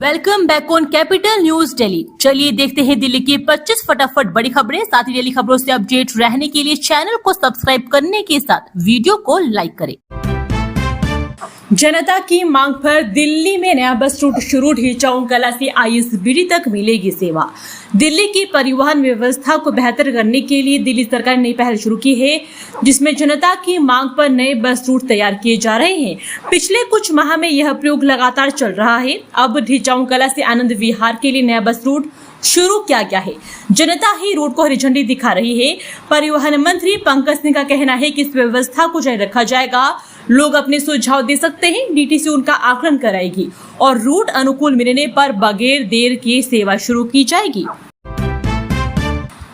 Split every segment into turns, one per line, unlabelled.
Welcome back on capital news Delhi. चलिए देखते हैं दिल्ली की 25 फटाफट बड़ी खबरें। साथ ही डेली खबरों से अपडेट रहने के लिए चैनल को सब्सक्राइब करने के साथ वीडियो को लाइक करें। जनता की मांग पर दिल्ली में नया बस रूट शुरू। ढीचाऊ कला से आईएसबीटी तक मिलेगी सेवा। दिल्ली की परिवहन व्यवस्था को बेहतर करने के लिए दिल्ली सरकार ने नई पहल शुरू की है, जिसमें जनता की मांग पर नए बस रूट तैयार किए जा रहे हैं। पिछले कुछ माह में यह प्रयोग लगातार चल रहा है। अब ढीचाऊ कला से आनंद विहार के लिए नया बस रूट शुरू किया गया है। जनता ही रोड को हरी झंडी दिखा रही है। परिवहन मंत्री पंकज सिंह का कहना है कि इस व्यवस्था को जारी रखा जाएगा। लोग अपने सुझाव दे सकते हैं, डीटीसी उनका आकलन कराएगी और रूट अनुकूल मिलने पर बगैर देर की सेवा शुरू की जाएगी।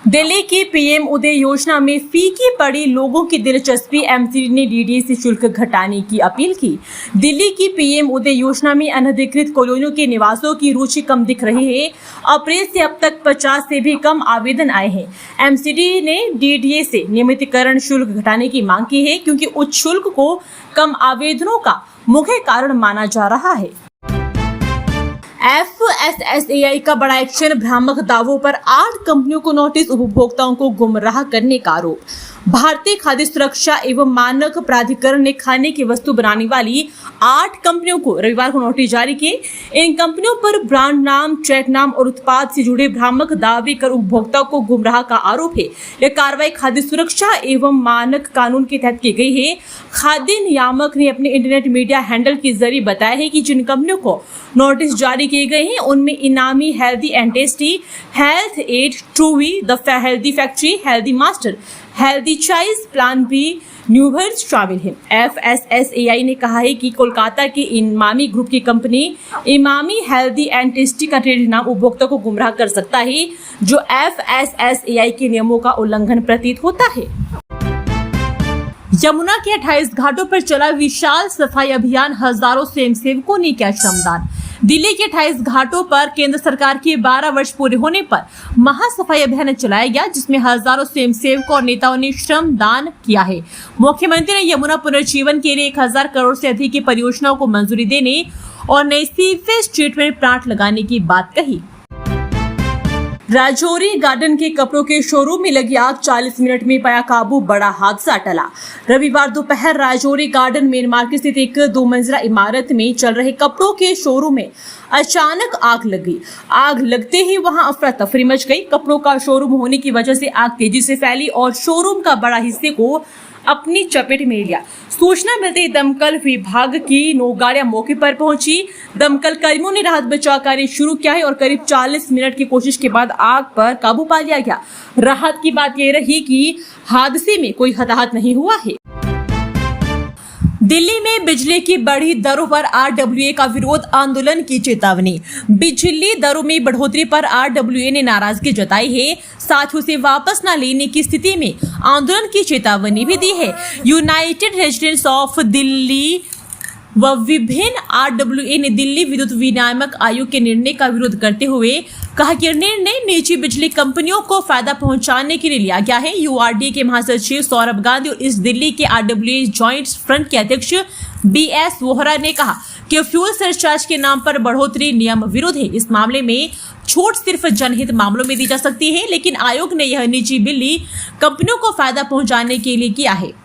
दिल्ली की पीएम उदय योजना में फीकी पड़ी लोगों की दिलचस्पी। एमसीडी ने डीडीसी शुल्क घटाने की अपील की। दिल्ली की पीएम उदय योजना में अनधिकृत कॉलोनियों के निवासियों की रुचि कम दिख रही है। अप्रैल से अब तक 50 से भी कम आवेदन आए हैं। एमसीडी ने डीडीए से नियमितीकरण शुल्क घटाने की मांग की है, क्योंकि उच्च शुल्क को कम आवेदनों का मुख्य कारण माना जा रहा है। FSSAI का बड़ा एक्शन। भ्रामक दावों पर 8 कंपनियों को नोटिस। उपभोक्ताओं को गुमराह करने का आरोप। भारतीय खाद्य सुरक्षा एवं मानक प्राधिकरण ने खाने की वस्तु बनाने वाली 8 कंपनियों को रविवार को नोटिस जारी किए। इन कंपनियों पर ब्रांड नाम, ट्रैक नाम और उत्पाद से जुड़े भ्रामक दावे कर उपभोक्ताओं को गुमराह का आरोप है। यह कार्रवाई खाद्य सुरक्षा एवं मानक कानून के तहत की गई है। खाद्य नियामक ने अपने इंटरनेट मीडिया हैंडल के जरिए बताया है कि जिन कंपनियों को नोटिस जारी किए गए हैं उनमें इनामी, healthy and tasty, health aid, ट्रूवी, the healthy factory, healthy master, healthy choice, plan B, न्यूवर्स शामिल है। FSSAI ने कहा है कि कोलकाता की इमामी ग्रुप की company Emami healthy and tasty का ट्रेड नाम उपभोक्ता को गुमराह कर सकता है, जो FSSAI के नियमों का उल्लंघन प्रतीत होता है। यमुना के 28 घाटों पर चला विशाल सफाई अभियान। हजारों स्वयंसेवकों ने किया श्रमदान। दिल्ली के 28 घाटों पर केंद्र सरकार के 12 वर्ष पूरे होने पर महासफाई अभियान चलाया गया, जिसमें हजारों स्वयंसेवकों और नेताओं ने श्रमदान किया है। मुख्यमंत्री ने यमुना पुनर्जीवन के लिए 1000 करोड़ से अधिक की परियोजनाओं को मंजूरी देने और नई सीवेज ट्रीटमेंट प्लांट लगाने की बात कही। राजौरी गार्डन के कपड़ों के शोरूम में लगी आग। 40 मिनट में पाया काबू। बड़ा हादसा टला। रविवार दोपहर राजौरी गार्डन मेन मार्केट स्थित एक 2 मंजिला इमारत में चल रहे कपड़ों के शोरूम में अचानक आग लग गई। आग लगते ही वहां अफरा तफरी मच गई। कपड़ों का शोरूम होने की वजह से आग तेजी से फैली और शोरूम का बड़ा हिस्से को अपनी चपेट में लिया। सूचना मिलते ही दमकल विभाग की 9 गाड़ियां मौके पर पहुंची। दमकल कर्मियों ने राहत बचाव कार्य शुरू किया है और करीब 40 मिनट की कोशिश के बाद आग पर काबू पा लिया गया। राहत की बात यह रही कि हादसे में कोई हताहत नहीं हुआ है। दिल्ली में बिजली की बढ़ी दरों पर RWA का विरोध। आंदोलन की चेतावनी। बिजली दरों में बढ़ोतरी पर RWA ने नाराजगी जताई है। साथ ही उसे वापस न लेने की स्थिति में आंदोलन की चेतावनी भी दी है। यूनाइटेड रेजिडेंट्स ऑफ दिल्ली व विभिन्न RWA ने दिल्ली विद्युत विनियामक आयोग के निर्णय का विरोध करते हुए कहा कि निर्णय निजी बिजली कंपनियों को फायदा पहुंचाने के लिए लिया गया है। URDA के महासचिव सौरभ गांधी और इस दिल्ली के RWA जॉइंट फ्रंट के अध्यक्ष BS वोहरा ने कहा कि फ्यूल सरचार्ज के नाम पर बढ़ोतरी नियम विरुद्ध है। इस मामले में छूट सिर्फ जनहित मामलों में दी जा सकती है, लेकिन आयोग ने यह निजी बिजली कंपनियों को फायदा पहुंचाने के लिए किया है।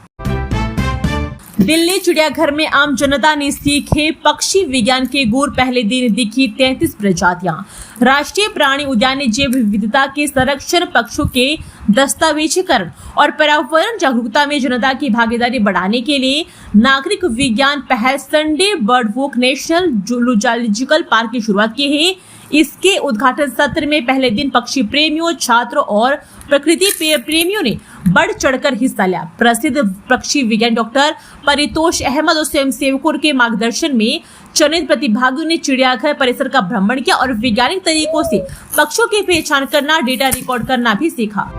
दिल्ली चिड़ियाघर में आम जनता ने सीखे पक्षी विज्ञान के गुर। पहले दिन दिखी 33 प्रजातियां। राष्ट्रीय प्राणी उद्यान ने जैव विविधता के संरक्षण, पक्षियों के दस्तावेजीकरण और पर्यावरण जागरूकता में जनता की भागीदारी बढ़ाने के लिए नागरिक विज्ञान पहल Sunday bird walk national zoological park की शुरुआत की है। इसके उद्घाटन सत्र में पहले दिन पक्षी प्रेमियों, छात्रों और प्रकृति प्रेमियों ने बढ़ चढ़कर हिस्सा लिया। प्रसिद्ध पक्षी विज्ञान डॉक्टर परितोष अहमद और स्वयंसेवकों के मार्गदर्शन में चयनित प्रतिभागियों ने चिड़ियाघर परिसर का भ्रमण किया और वैज्ञानिक तरीकों से पक्षियों की पहचान करना, डेटा रिकॉर्ड करना भी सीखा।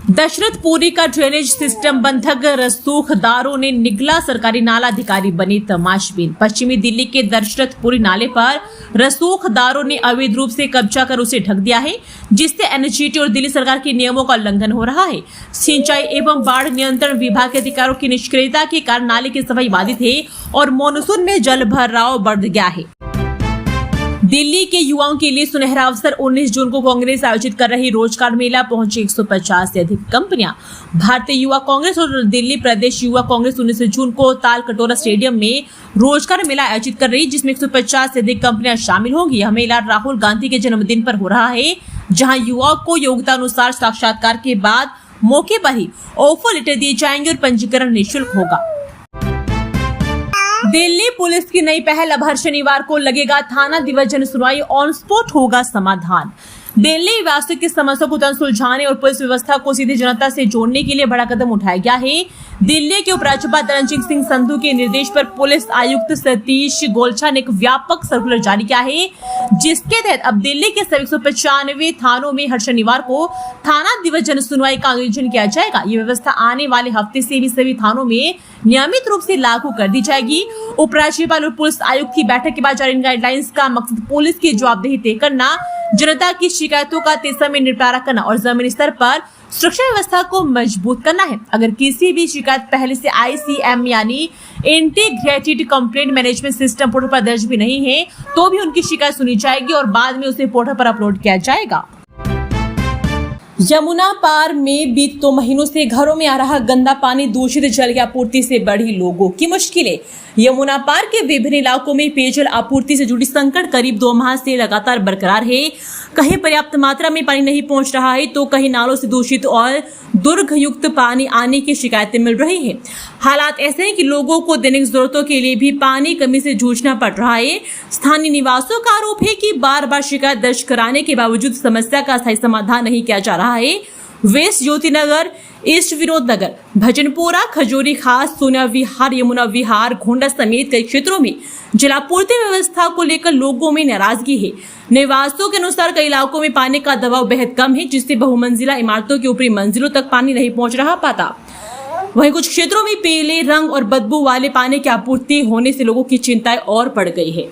दशरथपुरी का ड्रेनेज सिस्टम बंधक। रसूखदारों ने निगला। सरकारी नाला अधिकारी बने तमाशबीन। पश्चिमी दिल्ली के दशरथपुरी नाले पर रसूखदारों ने अवैध रूप से कब्जा कर उसे ढक दिया है, जिससे एनजीटी और दिल्ली सरकार के नियमों का उल्लंघन हो रहा है। सिंचाई एवं बाढ़ नियंत्रण विभाग के अधिकारियों की निष्क्रियता के कारण नाले की सफाई बाधित है और मानसून में जल भराव बढ़ गया है। दिल्ली के युवाओं के लिए सुनहरा अवसर 19 जून को कांग्रेस आयोजित कर रही रोजगार मेला पहुंची 150 से अधिक कंपनियां। भारतीय युवा कांग्रेस और दिल्ली प्रदेश युवा कांग्रेस 19 जून को ताल कटोरा स्टेडियम में रोजगार मेला आयोजित कर रही, जिसमें 150 से अधिक कंपनियां शामिल होंगी। यह मेला राहुल गांधी के जन्मदिन पर हो रहा है, जहां युवाओं को योग्यता अनुसार साक्षात्कार के बाद मौके पर ही ऑफर लेटर दिए जाएंगे और पंजीकरण निःशुल्क होगा। दिल्ली पुलिस की नई पहल, अब हर शनिवार को लगेगा थाना दिवस जन सुनवाई, ऑन स्पॉट होगा समाधान। दिल्ली वासियों की समस्या को तुरंत सुलझाने और पुलिस व्यवस्था को सीधे जनता से जोड़ने के लिए बड़ा कदम उठाया गया है। दिल्ली के उपराज्यपाल तरनजीत सिंह संधू के निर्देश पर पुलिस आयुक्त सतीश गोलछा ने एक व्यापक सर्कुलर जारी किया है, जिसके तहत अब दिल्ली के सभी 195 थानों में हर शनिवार को थाना दिवस जन सुनवाई का आयोजन किया जाएगा। ये व्यवस्था आने वाले हफ्ते से भी सभी थानों में नियमित रूप से लागू कर दी जाएगी। उपराज्यपाल और पुलिस आयुक्त की बैठक के बाद जारी गाइडलाइंस का मकसद पुलिस की जवाबदेही तय करना, जनता की शिकायतों का तय समय निपटारा करना और जमीनी स्तर पर सुरक्षा व्यवस्था को मजबूत करना है। अगर किसी भी शिकायत पहले से ICM यानी integrated complaint management system portal पर दर्ज भी नहीं है, तो भी उनकी शिकायत सुनी जाएगी और बाद में उसे पोर्टल पर अपलोड किया जाएगा। यमुना पार में बीते 2 महीनों से घरों में आ रहा गंदा पानी, दूषित जल की आपूर्ति से बढ़ी लोगों की मुश्किलें। यमुना पार के विभिन्न इलाकों में पेयजल आपूर्ति से जुड़ी संकट करीब 2 माह से लगातार बरकरार है। कहीं पर्याप्त मात्रा में पानी नहीं पहुंच रहा है, तो कहीं नालों से दूषित और दुर्गंधयुक्त पानी आने की शिकायतें मिल रही है। हालात ऐसे हैं कि लोगों को दैनिक जरूरतों के लिए भी पानी कमी से जूझना पड़ रहा है। स्थानीय निवासियों का आरोप है कि बार बार शिकायत दर्ज कराने के बावजूद समस्या का स्थायी समाधान नहीं किया जा रहा है। वेस्ट ज्योति नगर, ईस्ट विनोद नगर, भजनपुरा, खजूरी खास, सोनिया विहार, यमुना विहार, घोंडा समेत कई क्षेत्रों में जलापूर्ति व्यवस्था को लेकर लोगों में नाराजगी है। निवासियों के अनुसार कई इलाकों में पानी का दबाव बेहद कम है, जिससे बहुमंजिला इमारतों की ऊपरी मंजिलों तक पानी नहीं पहुंच रहा पाता। वहीं कुछ क्षेत्रों में पीले रंग और बदबू वाले पानी की आपूर्ति होने से लोगों की चिंताएं और बढ़ गई है।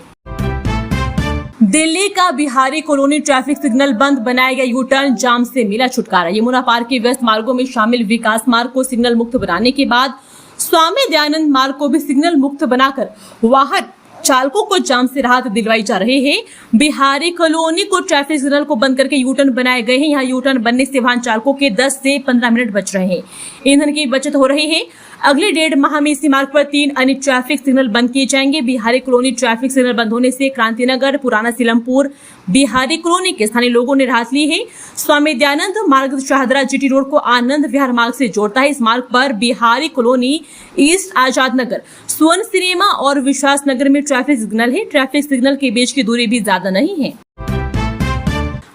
दिल्ली का बिहारी कॉलोनी ट्रैफिक सिग्नल बंद, बनाया गया यू-टर्न, जाम से मिला छुटकारा। यमुना पार के व्यस्त मार्गों में शामिल विकास मार्ग को सिग्नल मुक्त बनाने के बाद स्वामी दयानंद मार्ग को भी सिग्नल मुक्त बनाकर वाहन चालकों को जाम से राहत दिलवाई जा रही है। बिहारी कॉलोनी को ट्रैफिक सिग्नल को बंद करके यू-टर्न बनाए गए हैं। यहाँ यू-टर्न बनने से वाहन चालकों के 10 से 15 मिनट बच रहे हैं, ईंधन की बचत हो रही है। अगले 1.5 माह में इसी मार्ग पर 3 अन्य ट्रैफिक सिग्नल बंद किए जाएंगे। बिहारी कॉलोनी ट्रैफिक सिग्नल बंद होने से क्रांतिनगर, पुराना सीलमपुर, बिहारी कॉलोनी के स्थानीय लोगों ने राहत ली है। स्वामी दयानंद मार्ग शाहदरा GT रोड को आनंद विहार मार्ग से जोड़ता है। इस मार्ग पर बिहारी कॉलोनी, ईस्ट आजाद नगर, स्वर्ण सिनेमा और विश्वास नगर में ट्रैफिक सिग्नल है। ट्रैफिक सिग्नल के बीच की दूरी भी ज्यादा नहीं है।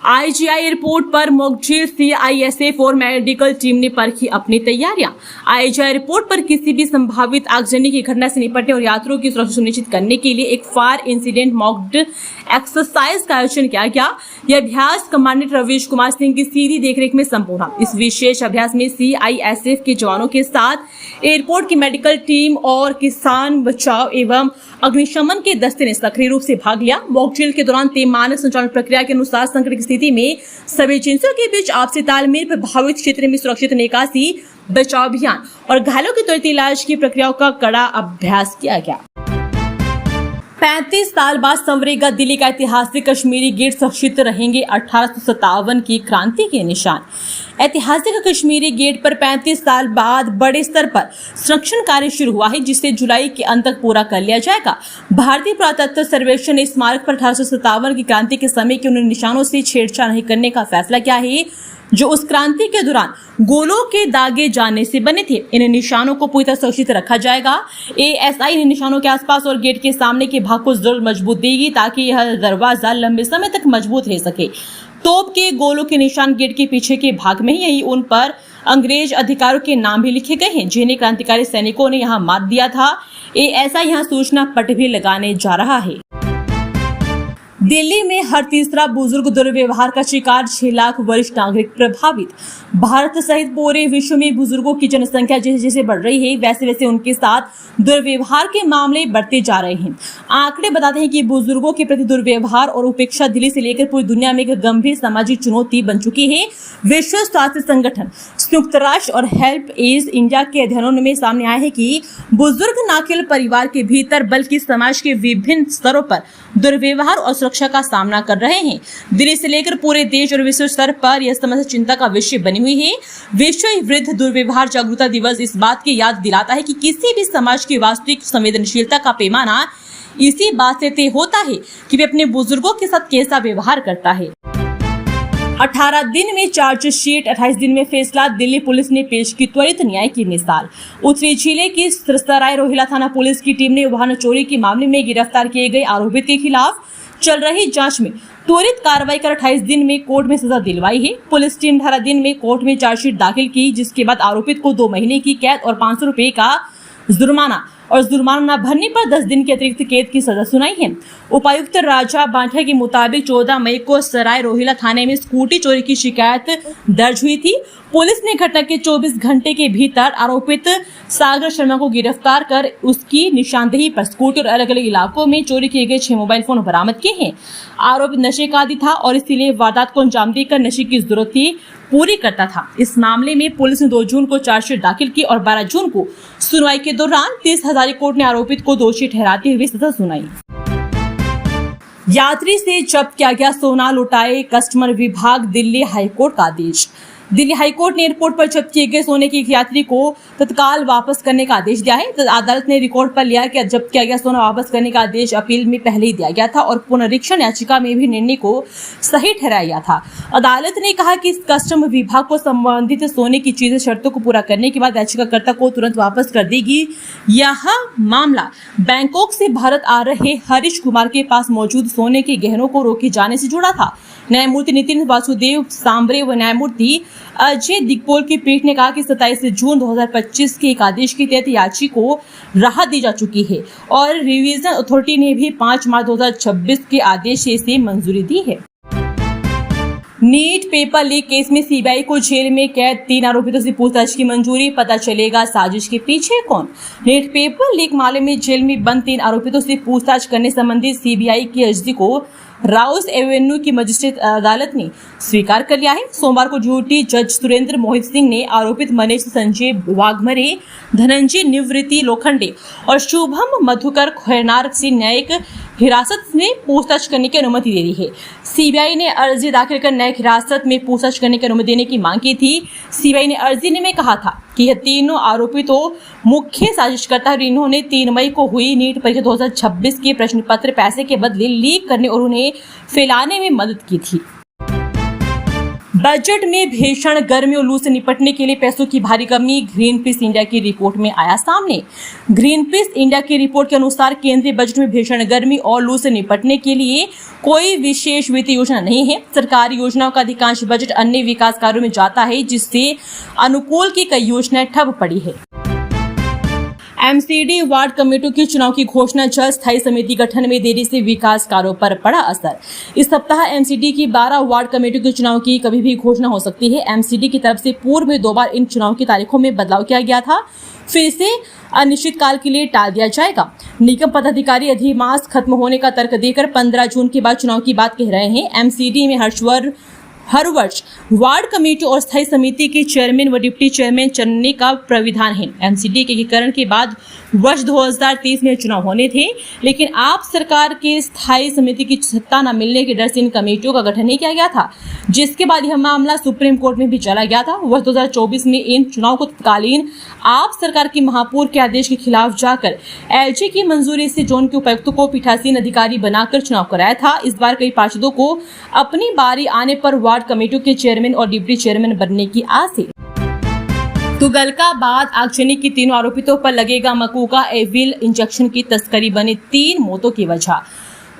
IGI एयरपोर्ट पर मॉकड्रिल, CISF और मेडिकल टीम ने परखी अपनी तैयारियां। IGI एयरपोर्ट पर किसी भी संभावित आगजनी की घटना से निपटने और यात्रियों की सुरक्षा सुनिश्चित करने के लिए एक फायर इंसिडेंट मॉक एक्सरसाइज का आयोजन किया गया। यह अभ्यास कमांडेंट रवीश कुमार सिंह की सीधी देखरेख में संपूर्ण हुआ। इस विशेष अभ्यास में CISF के जवानों के साथ एयरपोर्ट की मेडिकल टीम और किसान बचाव एवं अग्निशमन के दस्ते ने सक्रिय रूप से भाग लिया। मॉकड्रिल के दौरान तय मानक संचालन प्रक्रिया के अनुसार संकट की स्थिति में सभी एजेंसियों के बीच आपसी तालमेल, प्रभावित क्षेत्र में सुरक्षित निकासी, बचाव अभियान और घायलों के त्वरित इलाज की प्रक्रियाओं का कड़ा अभ्यास किया गया। 35 साल बाद संवरेगा दिल्ली का ऐतिहासिक कश्मीरी गेट, सुरक्षित रहेंगे 1857 की क्रांति के निशान। ऐतिहासिक कश्मीरी गेट पर 35 साल बाद बड़े स्तर पर संरक्षण कार्य शुरू हुआ है, जिसे जुलाई के अंत तक पूरा कर लिया जाएगा। भारतीय पुरातत्व सर्वेक्षण ने इस मार्ग पर 1857 की क्रांति के समय के उन निशानों से छेड़छाड़ नहीं करने का फैसला किया है, जो उस क्रांति के दौरान गोलों के दागे जाने से बने थे। इन निशानों को पूरी तरह सुरक्षित रखा जाएगा। ASI इन निशानों के आसपास और गेट के सामने के भाग को जरूर मजबूत देगी, ताकि यह दरवाजा लंबे समय तक मजबूत रह सके। तोप के गोलों के निशान गेट के पीछे के भाग में ही, यही उन पर अंग्रेज अधिकारियों के नाम भी लिखे गए हैं, जिन्हें क्रांतिकारी सैनिकों ने यहाँ मार दिया था। ASI यहाँ सूचना पट भी लगाने जा रहा है। दिल्ली में हर तीसरा बुजुर्ग दुर्व्यवहार का शिकार, 6 लाख वरिष्ठ नागरिक प्रभावित। भारत सहित पूरे विश्व में बुजुर्गों की जनसंख्या जैसे जैसे बढ़ रही है, वैसे वैसे उनके साथ दुर्व्यवहार के मामले बढ़ते जा रहे हैं। आंकड़े बताते हैं कि बुजुर्गों के प्रति दुर्व्यवहार और उपेक्षा दिल्ली से लेकर पूरी दुनिया में एक गंभीर सामाजिक चुनौती बन चुकी है। विश्व स्वास्थ्य संगठन, संयुक्त राष्ट्र और हेल्प एज इंडिया के अध्ययनों में सामने आया है कि बुजुर्ग न केवल परिवार के भीतर बल्कि समाज के विभिन्न स्तरों पर दुर्व्यवहार और सुरक्षा सुरक्षा का सामना कर रहे हैं। दिल्ली से लेकर पूरे देश और विश्व स्तर पर यह समस्या चिंता का विषय बनी हुई है। विश्व विरुद्ध दुर्व्यवहार जागरूकता दिवस इस बात की याद दिलाता है कि किसी भी समाज की वास्तविक संवेदनशीलता का पैमाना इसी बात से तय होता है कि वे अपने बुजुर्गों के साथ कैसा व्यवहार करता है। 18 दिन में चार्जशीट, 28 दिन में फैसला। दिल्ली पुलिस ने पेश की त्वरित न्याय की मिसाल। उत्तरी जिले की सराय रोहिला थाना पुलिस की टीम ने वाहन चोरी के मामले में गिरफ्तार किए गए आरोपित के खिलाफ चल रही जांच में त्वरित कार्रवाई कर 28 दिन में कोर्ट में सजा दिलवाई है। पुलिस टीम 18 दिन में कोर्ट में चार्जशीट दाखिल की, जिसके बाद आरोपित को 2 महीने की कैद और 500 रुपए का जुर्माना और जुर्माना न भरने पर 10 दिन की अतिरिक्त कैद की सजा सुनाई है। उपायुक्त राजा बांठा के मुताबिक 14 मई को सराय रोहिला थाने में स्कूटी चोरी की शिकायत दर्ज हुई थी। पुलिस ने घटना के 24 घंटे के भीतर आरोपित सागर शर्मा को गिरफ्तार कर उसकी निशानदेही पर स्कूटी और अलग अलग इलाकों में चोरी किए गए 6 मोबाइल फोन बरामद किए हैं। आरोपित नशे का आदी था और इसीलिए वारदात को अंजाम देकर नशे की जरूरत पूरी करता था। इस मामले में पुलिस ने 2 जून को चार्जशीट दाखिल की और 12 जून को सुनवाई के दौरान 30 हजारी कोर्ट ने आरोपित को दोषी ठहराते हुए सजा सुनाई। यात्री से जब्त किया गया सोना लौटाए कस्टमर विभाग, दिल्ली हाईकोर्ट का आदेश। दिल्ली हाईकोर्ट ने एयरपोर्ट पर जब्त किए गए सोने की एक यात्री को तत्काल वापस करने का आदेश दिया है। अदालत ने रिकॉर्ड पर लिया कि जब्त किया गया सोना वापस करने का आदेश अपील में पहले ही दिया गया था और पुनरीक्षण याचिका में भी निर्णय को सही ठहराया गया था। अदालत ने कहा कि कस्टम विभाग को संबंधित सोने की चीजें शर्तों को पूरा करने के बाद याचिकाकर्ता को तुरंत वापस कर देगी। यह मामला बैंकॉक से भारत आ रहे हरीश कुमार के पास मौजूद सोने के गहनों को रोके जाने से जुड़ा था। न्यायमूर्ति नितिन वासुदेव सांबरे व न्यायमूर्ति अजय दिग्पोल की पीठ ने कहा कि 27 जून 2025 के एक आदेश के तहत याची को राहत दी जा चुकी है और रिवीजन अथॉरिटी ने भी 5 मार्च 2026 के आदेश से मंजूरी दी है। नीट पेपर लीक केस में सीबीआई को जेल में कैद 3 आरोपितों से पूछताछ की मंजूरी, पता चलेगा साजिश के पीछे कौन। नीट पेपर लीक मामले में जेल में बंद 3 आरोपितों से पूछताछ करने संबंधी सीबीआई की अर्जी को राउस एवेन्यू की मजिस्ट्रेट अदालत ने स्वीकार कर लिया है। सोमवार को ड्यूटी जज सुरेंद्र मोहित सिंह ने आरोपित मनीष संजय वाघमरे, धनंजय निवृत्ति लोखंडे और शुभम मधुकर खैरनार से न्यायिक हिरासत में पूछताछ करने की अनुमति दे दी है। सीबीआई ने अर्जी दाखिल कर न्यायिक हिरासत में पूछताछ करने की अनुमति देने की मांग की थी। सीबीआई ने अर्जी में कहा था कि यह तीनों आरोपी तो मुख्य साजिशकर्ता है। इन्होंने 3 मई को हुई नीट परीक्षा 2026 के प्रश्न पत्र पैसे के बदले लीक करने और उन्हें फैलाने में मदद की थी। बजट में भीषण गर्मी और लू से निपटने के लिए पैसों की भारी कमी, ग्रीन पीस इंडिया की रिपोर्ट में आया सामने। ग्रीन पीस इंडिया की रिपोर्ट के अनुसार केंद्रीय बजट में भीषण गर्मी और लू से निपटने के लिए कोई विशेष वित्तीय योजना नहीं है। सरकारी योजनाओं का अधिकांश बजट अन्य विकास कार्यों में जाता है, जिससे अनुकूल की कई योजनाएं ठप पड़ी है। एमसीडी वार्ड कमेटियों के चुनाव की घोषणा, जल स्थायी समिति गठन में देरी से विकास कार्यों पर पड़ा असर। इस सप्ताह एमसीडी की 12 वार्ड कमेटियों के चुनाव की कभी भी घोषणा हो सकती है। एमसीडी की तरफ से पूर्व में 2 बार इन चुनाव की तारीखों में बदलाव किया गया था, फिर इसे अनिश्चित काल के लिए टाल दिया जाएगा। निगम पदाधिकारी अधिमास खत्म होने का तर्क देकर 15 जून के बाद चुनाव की बात कह रहे हैं। एमसीडी में हर वर्ष वार्ड कमेटी और स्थायी समिति के चेयरमैन व डिप्टी चेयरमैन चुनने का प्राविधान है। एमसीडी के एकीकरण के बाद वर्ष 2023 में चुनाव होने थे, लेकिन आप सरकार के स्थायी समिति की सत्ता न मिलने के डर से इन कमेटियों का गठन नहीं किया गया था, जिसके बाद यह मामला सुप्रीम कोर्ट में भी चला गया था। वर्ष 2024 में इन चुनाव को तत्कालीन आप सरकार की महापौर के आदेश के खिलाफ जाकर एलजी की मंजूरी से जोन के उपायुक्तों को पीठासीन अधिकारी बनाकर चुनाव कराया था। इस बार कई पार्षदों को अपनी बारी आने पर वार्ड कमेटियों के चेयरमैन और डिप्टी चेयरमैन बनने की आस है। तुगलकाबाद आगजनी की 3 आरोपितों पर लगेगा मकूका, एविल इंजेक्शन की तस्करी बने 3 मौतों की वजह।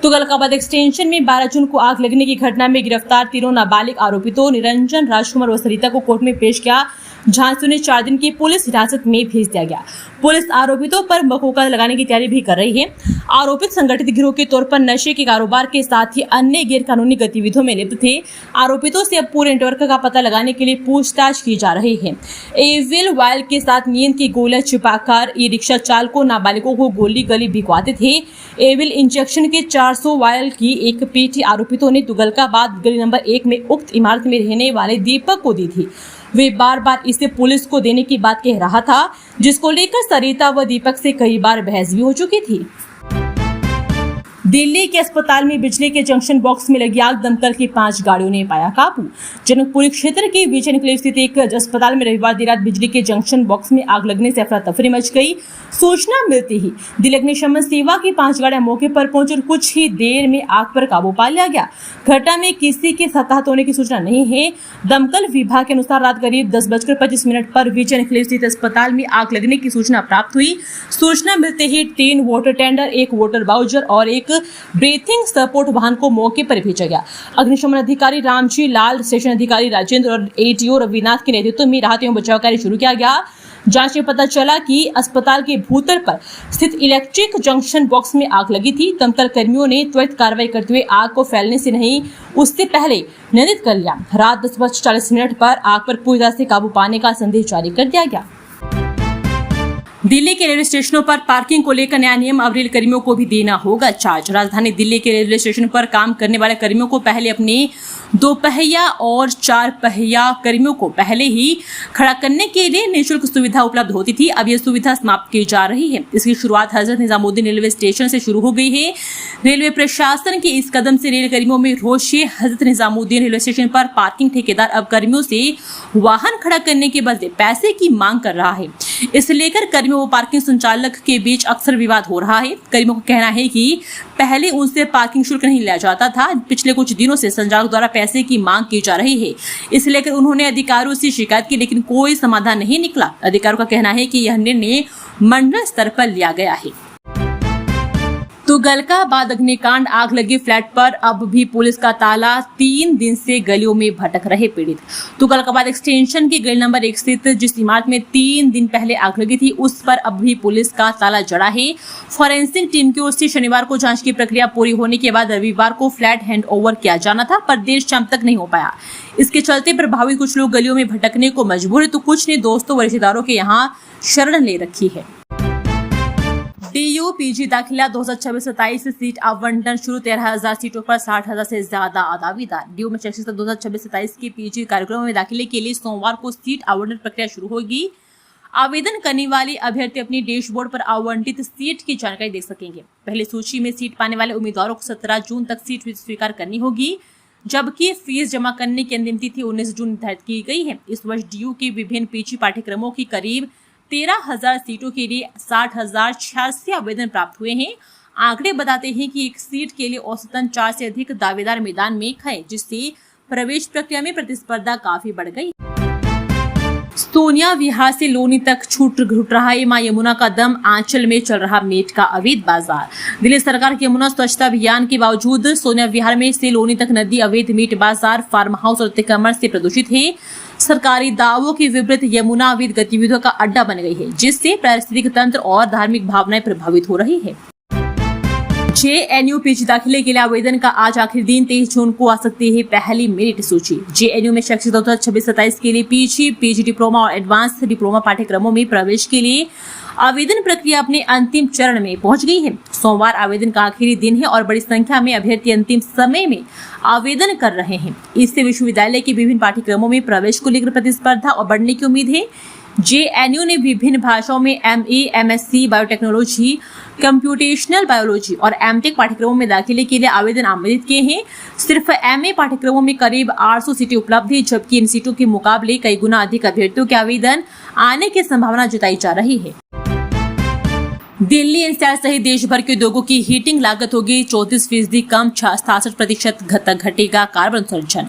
तुगलकाबाद एक्सटेंशन में 12 जून को आग लगने की घटना में गिरफ्तार 3 नाबालिग आरोपितों निरंजन, राजकुमार व सरिता को कोर्ट में पेश किया, जहां से उन्हें 4 दिन की पुलिस हिरासत में भेज दिया गया। पुलिस आरोपितों पर मकूका लगाने की तैयारी भी कर रही है। आरोपित संगठित गिरोह के तौर पर नशे के कारोबार के साथ ही अन्य गैरकानूनी गतिविधियों में लिप्त थे। आरोपितों से अब पूरे नेटवर्क का पता लगाने के लिए पूछताछ की जा रही है। एविल वायल के साथ नींद की गोलियां छिपाकर ई रिक्शा चालकों नाबालिगों को गोली गली भिगवाते थे। एविल इंजेक्शन के 400 वायल की एक पेटी आरोपितों ने तुगलकाबाद गली नंबर 1 में उक्त इमारत में रहने वाले दीपक को दी थी। वे बार बार इसे पुलिस को देने की बात कह रहा था, जिसको लेकर सरिता व दीपक से कई बार बहस भी हो चुकी थी। दिल्ली के अस्पताल में बिजली के जंक्शन बॉक्स में लगी आग, दमकल की 5 गाड़ियों ने पाया काबू। जनकपुरी क्षेत्र के विजय एन्क्लेव स्थित एक अस्पताल में रविवार देर रात बिजली के जंक्शन बॉक्स में आग लगने से अफरा तफरी मच गई। सूचना मिलते ही दिल्ली अग्निशमन सेवा की 5 गाड़ियां मौके पर पहुंची और कुछ ही देर में आग पर काबू पा लिया गया। घटना में किसी के हताहत होने की सूचना नहीं है। दमकल विभाग के अनुसार रात करीब 10:25 पर विजय एन्क्लेव स्थित अस्पताल में आग लगने की सूचना प्राप्त हुई। सूचना मिलते ही 3 वाटर टेंडर, 1 वाटर बाउजर और एक ब्रीथिंग सपोर्ट वाहन को मौके पर भेजा गया। अग्निशमन अधिकारी रामजी लाल, स्टेशन अधिकारी राजेंद्र और एटीओ रविनाथ के नेतृत्व में राहत एवं बचाव कार्य शुरू किया गया। जांच में पता चला कि अस्पताल के भूतल पर स्थित इलेक्ट्रिक जंक्शन बॉक्स में आग लगी थी। दमकल कर्मियों ने त्वरित कार्रवाई करते हुए आग को फैलने से नहीं उससे पहले नियंत्रित कर लिया। रात 10:40 पर आग पर पूरी तरह से काबू पाने का संदेश जारी कर दिया गया। दिल्ली के रेलवे स्टेशनों पर पार्किंग को लेकर नया नियम, अब रेल कर्मियों को भी देना होगा चार्ज। राजधानी दिल्ली के रेलवे स्टेशन पर काम करने वाले कर्मियों को पहले अपने 2 पहिया और 4 पहिया कर्मियों को पहले ही खड़ा करने के लिए निःशुल्क सुविधा उपलब्ध होती थी। अब यह सुविधा समाप्त की जा रही है। इसकी शुरुआत हजरत निजामुद्दीन रेलवे स्टेशन से शुरू हो गई है। रेलवे प्रशासन के इस कदम से रेल कर्मियों में रोष है। हजरत निजामुद्दीन रेलवे स्टेशन पर पार्किंग ठेकेदार अब कर्मियों से वाहन खड़ा करने के बदले पैसे की मांग कर रहा है। इसे लेकर कर्मियों व पार्किंग संचालक के बीच अक्सर विवाद हो रहा है। कर्मियों का कहना है कि पहले उनसे पार्किंग शुल्क नहीं लिया जाता था। पिछले कुछ दिनों से संचालक द्वारा पैसे की मांग की जा रही है। इसे लेकर उन्होंने अधिकारियों से शिकायत की, लेकिन कोई समाधान नहीं निकला। अधिकारियों का कहना है कि यह निर्णय मंडल स्तर पर लिया गया है। तुगलकाबाद अग्निकांड, आग लगी फ्लैट पर अब भी पुलिस का ताला, 3 दिन से गलियों में भटक रहे पीड़ित। तुगलकाबाद एक्सटेंशन की गली नंबर 1 स्थित जिस इमारत में 3 दिन पहले आग लगी थी, उस पर अब भी पुलिस का ताला जड़ा है। फॉरेंसिक टीम की ओर से शनिवार को जांच की प्रक्रिया पूरी होने के बाद रविवार को फ्लैट हैंड ओवर किया जाना था, पर देर शाम तक नहीं हो पाया। इसके चलते प्रभावित कुछ लोग गलियों में भटकने को मजबूर है, तो कुछ ने दोस्तों व रिश्तेदारों के यहाँ शरण ले रखी है। DU PG दाखिला 2026-27 सीट आवंटन शुरू। 13,000 सीटों पर 60,000 से ज्यादा दावेदार। DU में शैक्षणिक 2026-27 के PG कार्यक्रमों में दाखिले के लिए सोमवार को सीट आवंटन प्रक्रिया शुरू होगी। आवेदन करने वाले अभ्यर्थी अपनी डैशबोर्ड पर आवंटित सीट की जानकारी देख सकेंगे। पहले सूची में सीट पाने वाले उम्मीदवारों को 17 जून तक सीट स्वीकार करनी होगी, जबकि फीस जमा करने की अंतिम तिथि 19 जून निर्धारित की गई है। इस वर्ष DU के विभिन्न PG पाठ्यक्रमों की करीब 13,000 सीटों के लिए 60,086 आवेदन प्राप्त हुए हैं। आंकड़े बताते हैं कि एक सीट के लिए औसतन 4 से अधिक दावेदार मैदान में खड़े, जिससे प्रवेश प्रक्रिया में प्रतिस्पर्धा काफी बढ़ गई। सोनिया विहार से लोनी तक छूट रहा है मां यमुना का दम, आंचल में चल रहा मीट का अवैध बाजार। दिल्ली सरकार के यमुना स्वच्छता अभियान के बावजूद सोनिया विहार में से लोनी तक नदी अवैध मीट बाजार, फार्म हाउस और अतिक्रमण से प्रदूषित है। सरकारी दावों के विपरीत यमुना अवैध गतिविधियों का अड्डा बन गई है, जिससे पारिस्थितिक तंत्र और धार्मिक भावनाएं प्रभावित हो रही है। JNU PG दाखिले के लिए आवेदन का आज आखिरी दिन, 23 जून को आ सकती है पहली मेरिट सूची। JNU में शैक्षिक 2026-27 के लिए PG डिप्लोमा और एडवांस डिप्लोमा पाठ्यक्रमों में प्रवेश के लिए आवेदन प्रक्रिया अपने अंतिम चरण में पहुंच गई है। सोमवार आवेदन का आखिरी दिन है और बड़ी संख्या में अभ्यर्थी अंतिम समय में आवेदन कर रहे हैं। इससे विश्वविद्यालय के विभिन्न पाठ्यक्रमों में प्रवेश को लेकर प्रतिस्पर्धा और बढ़ने की उम्मीद है। JNU ने विभिन्न भाषाओं में MA, MSc, biotechnology, computational biology और MTech पाठ्यक्रमों में दाखिले के लिए आवेदन आमंत्रित किए हैं। सिर्फ MA पाठ्यक्रमों में करीब 800 सीटें उपलब्ध है, जबकि इन सीटों के मुकाबले कई गुना अधिक अभ्यर्थियों के आवेदन आने की संभावना जताई जा रही है। दिल्ली NCR सहित देश भर के उद्योगों की हीटिंग लागत होगी 34% कम, 66% घटेगा कार्बन उत्सर्जन।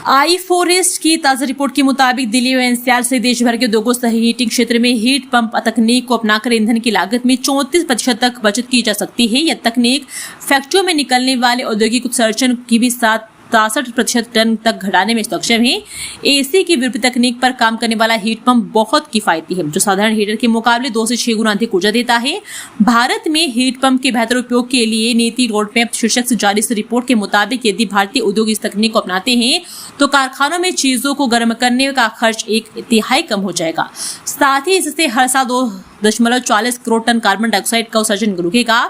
iForest की ताजा रिपोर्ट के मुताबिक दिल्ली और NCR सहित देश भर के उद्योगों सहित हीटिंग क्षेत्र में हीट पंप तकनीक को अपनाकर ईंधन की लागत में 34% तक बचत की जा सकती है। यह तकनीक फैक्ट्रियों में निकलने वाले औद्योगिक उत्सर्जन की भी 67% टन तक घटाने में सक्षम है। AC की विपरीत तकनीक पर काम करने वाला हीट पंप बहुत किफायती है, जो साधारण हीटर के मुकाबले 2 से 6 गुना अधिक ऊर्जा देता है। भारत में हीट पंप के बेहतर उपयोग के लिए नीति रोडमैप शीर्षक से जारी इस रिपोर्ट के मुताबिक यदि भारतीय उद्योग इस तकनीक को अपनाते हैं तो कारखानों में चीजों को गर्म करने का खर्च 1/3 कम हो जाएगा। साथ ही इससे हर साल 2.40 करोड़ टन कार्बन डाइऑक्साइड का उत्सर्जन रुकेगा।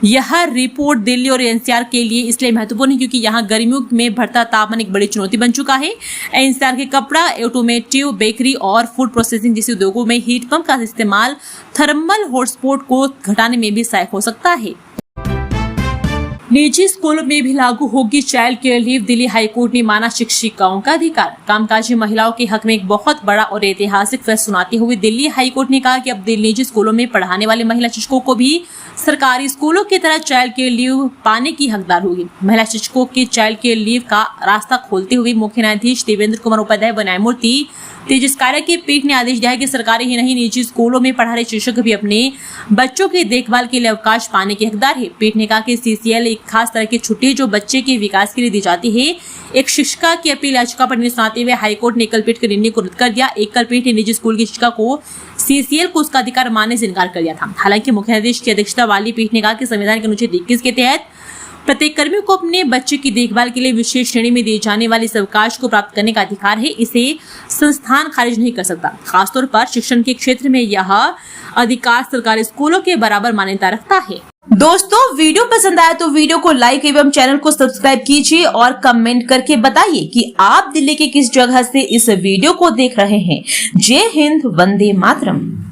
यह रिपोर्ट दिल्ली और NCR के लिए इसलिए महत्वपूर्ण है क्योंकि यहाँ गर्मियों में बढ़ता तापमान एक बड़ी चुनौती बन चुका है। NCR के कपड़ा, ऑटोमेटिव, बेकरी और फूड प्रोसेसिंग जैसे उद्योगों में हीट पंप का इस्तेमाल थर्मल हॉटस्पॉट को घटाने में भी सहायक हो सकता है। निजी स्कूलों में भी लागू होगी child care leave. Delhi high court ने माना शिक्षिकाओं का अधिकार। कामकाजी महिलाओं के हक में एक बहुत बड़ा और ऐतिहासिक फैसला सुनाते हुए दिल्ली हाईकोर्ट ने कहा कि अब निजी स्कूलों में पढ़ाने वाले महिला शिक्षकों को भी सरकारी स्कूलों की तरह चाइल्ड केयर लीव पाने की हकदार होगी। महिला शिक्षकों के चाइल्ड केयर लीव का रास्ता खोलते हुए मुख्य न्यायाधीश देवेंद्र कुमार उपाध्याय व न्यायमूर्ति तेजस कारा की पीठ ने आदेश दिया है कि सरकारी ही नहीं निजी स्कूलों में पढ़ा रहे शिक्षक भी अपने बच्चों की देखभाल के लिए अवकाश पाने के हकदार है। पीठ ने कहा कि सीसीएल एक खास तरह की छुट्टी जो बच्चे के विकास के लिए दी जाती है। एक शिक्षिका की अपील याचिका पर निर्णय सुनाते हुए हाईकोर्ट ने एकल पीठ के निर्णय को रद्द कर दिया। एकल पीठ ने निजी स्कूल की शिक्षिका को सीसीएल को उसका अधिकार मानने से इनकार कर दिया था। हालांकि मुख्य न्यायाधीश की अध्यक्षता वाली पीठ ने कहा कि संविधान के अनुच्छेद 21 के तहत प्रत्येक कर्मी को अपने बच्चे की देखभाल के लिए विशेष श्रेणी में दिए जाने वाले इस अवकाश को प्राप्त करने का अधिकार है। इसे संस्थान खारिज नहीं कर सकता। खासतौर पर शिक्षण के क्षेत्र में यह अधिकार सरकारी स्कूलों के बराबर मान्यता रखता है। दोस्तों, वीडियो पसंद आया तो वीडियो को लाइक एवं चैनल को सब्सक्राइब कीजिए और कमेंट करके बताइए कि आप दिल्ली के किस जगह से इस वीडियो को देख रहे हैं। जय हिंद, वंदे मातरम।